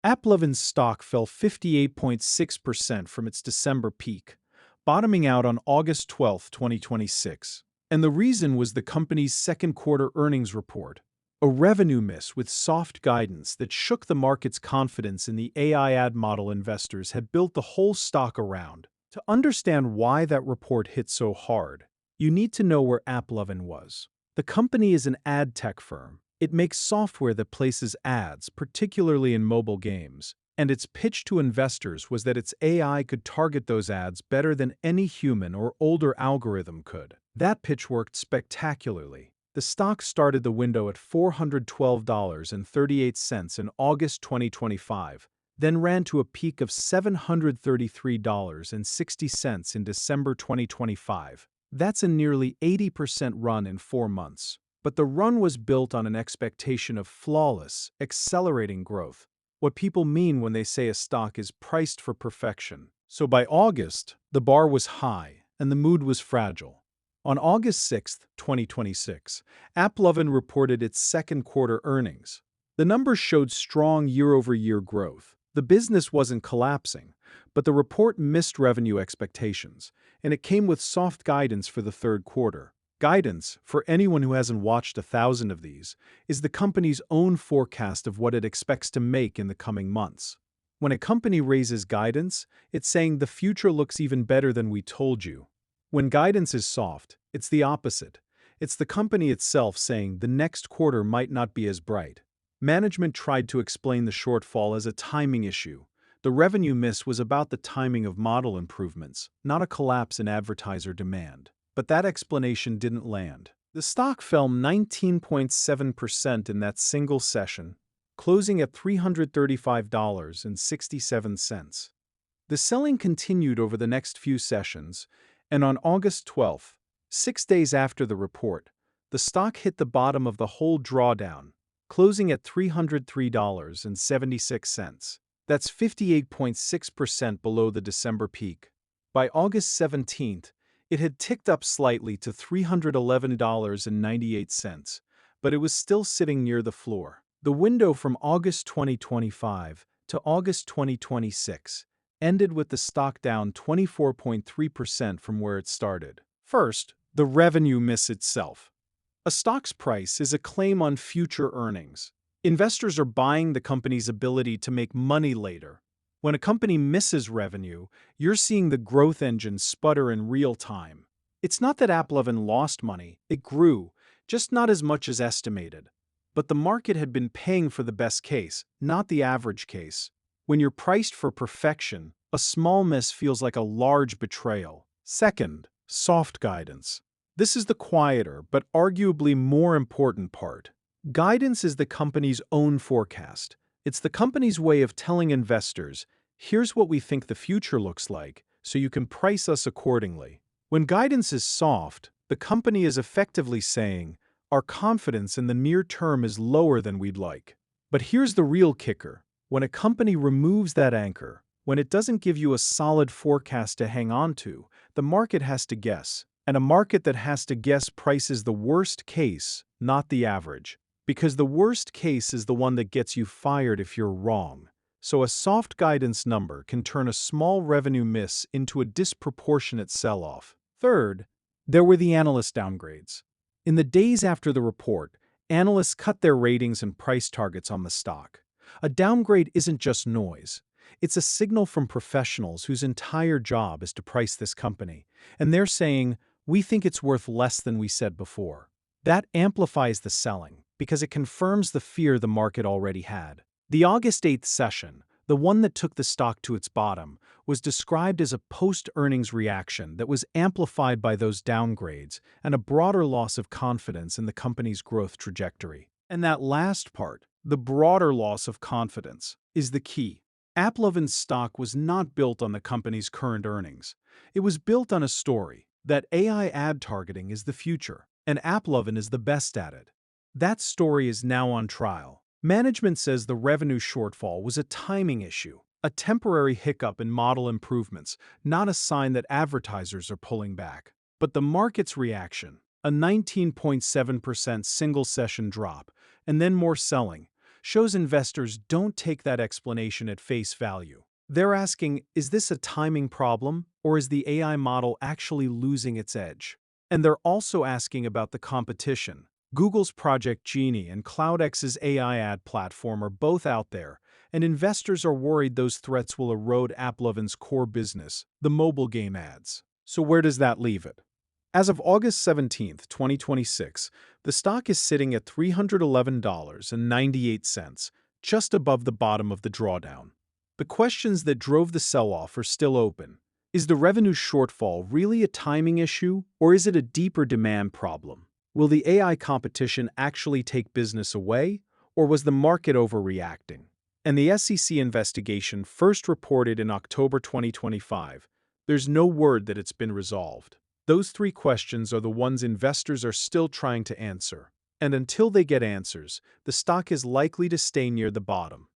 Apploven's stock fell 58.6% from its December peak, bottoming out on August 12, 2026. And the reason was the company's second quarter earnings report, a revenue miss with soft guidance that shook the market's confidence in the AI ad model investors had built the whole stock around. To understand why that report hit so hard, you need to know where Apploven was. The company is an ad tech firm. It makes software that places ads, particularly in mobile games, and its pitch to investors was that its AI could target those ads better than any human or older algorithm could. That pitch worked spectacularly. The stock started the window at $412.38 in August 2025, then ran to a peak of $733.60 in December 2025. That's a nearly 80% run in 4 months. But the run was built on an expectation of flawless, accelerating growth, what people mean when they say a stock is priced for perfection. So by August, the bar was high and the mood was fragile. On August 6, 2026, Apploven reported its second quarter earnings. The numbers showed strong year-over-year growth. The business wasn't collapsing, but the report missed revenue expectations, and it came with soft guidance for the third quarter. Guidance, for anyone who hasn't watched 1,000 of these, is the company's own forecast of what it expects to make in the coming months. When a company raises guidance, it's saying the future looks even better than we told you. When guidance is soft, it's the opposite. It's the company itself saying the next quarter might not be as bright. Management tried to explain the shortfall as a timing issue. The revenue miss was about the timing of model improvements, not a collapse in advertiser demand. But that explanation didn't land. The stock fell 19.7% in that single session, closing at $335.67. The selling continued over the next few sessions, and on August 12, 6 days after the report, the stock hit the bottom of the whole drawdown, closing at $303.76. That's 58.6% below the December peak. By August 17th, it had ticked up slightly to $311.98, but it was still sitting near the floor. The window from August 2025 to August 2026 ended with the stock down 24.3% from where it started. First, the revenue miss itself. A stock's price is a claim on future earnings. Investors are buying the company's ability to make money later. When a company misses revenue, you're seeing the growth engine sputter in real time. It's not that Apploven lost money, it grew, just not as much as estimated. But the market had been paying for the best case, not the average case. When you're priced for perfection, a small miss feels like a large betrayal. Second, soft guidance. This is the quieter but arguably more important part. Guidance is the company's own forecast. It's the company's way of telling investors, here's what we think the future looks like, so you can price us accordingly. When guidance is soft, the company is effectively saying, our confidence in the near term is lower than we'd like. But here's the real kicker. When a company removes that anchor, when it doesn't give you a solid forecast to hang on to, the market has to guess. And a market that has to guess prices the worst case, not the average. Because the worst case is the one that gets you fired if you're wrong. So a soft guidance number can turn a small revenue miss into a disproportionate sell-off. Third, there were the analyst downgrades. In the days after the report, analysts cut their ratings and price targets on the stock. A downgrade isn't just noise. It's a signal from professionals whose entire job is to price this company. And they're saying, we think it's worth less than we said before. That amplifies the selling, because it confirms the fear the market already had. The August 8th session, the one that took the stock to its bottom, was described as a post-earnings reaction that was amplified by those downgrades and a broader loss of confidence in the company's growth trajectory. And that last part, the broader loss of confidence, is the key. Apploven's stock was not built on the company's current earnings. It was built on a story that AI ad targeting is the future, and Apploven is the best at it. That story is now on trial. Management says the revenue shortfall was a timing issue, a temporary hiccup in model improvements, not a sign that advertisers are pulling back. But the market's reaction, a 19.7% single-session drop, and then more selling, shows investors don't take that explanation at face value. They're asking, is this a timing problem, or is the AI model actually losing its edge? And they're also asking about the competition. Google's Project Genie and CloudX's AI ad platform are both out there, and investors are worried those threats will erode Apploven's core business, the mobile game ads. So where does that leave it? As of August 17, 2026, the stock is sitting at $311.98, just above the bottom of the drawdown. The questions that drove the sell-off are still open. Is the revenue shortfall really a timing issue, or is it a deeper demand problem? Will the AI competition actually take business away, or was the market overreacting? And the SEC investigation first reported in October 2025. There's no word that it's been resolved. Those three questions are the ones investors are still trying to answer. And until they get answers, the stock is likely to stay near the bottom.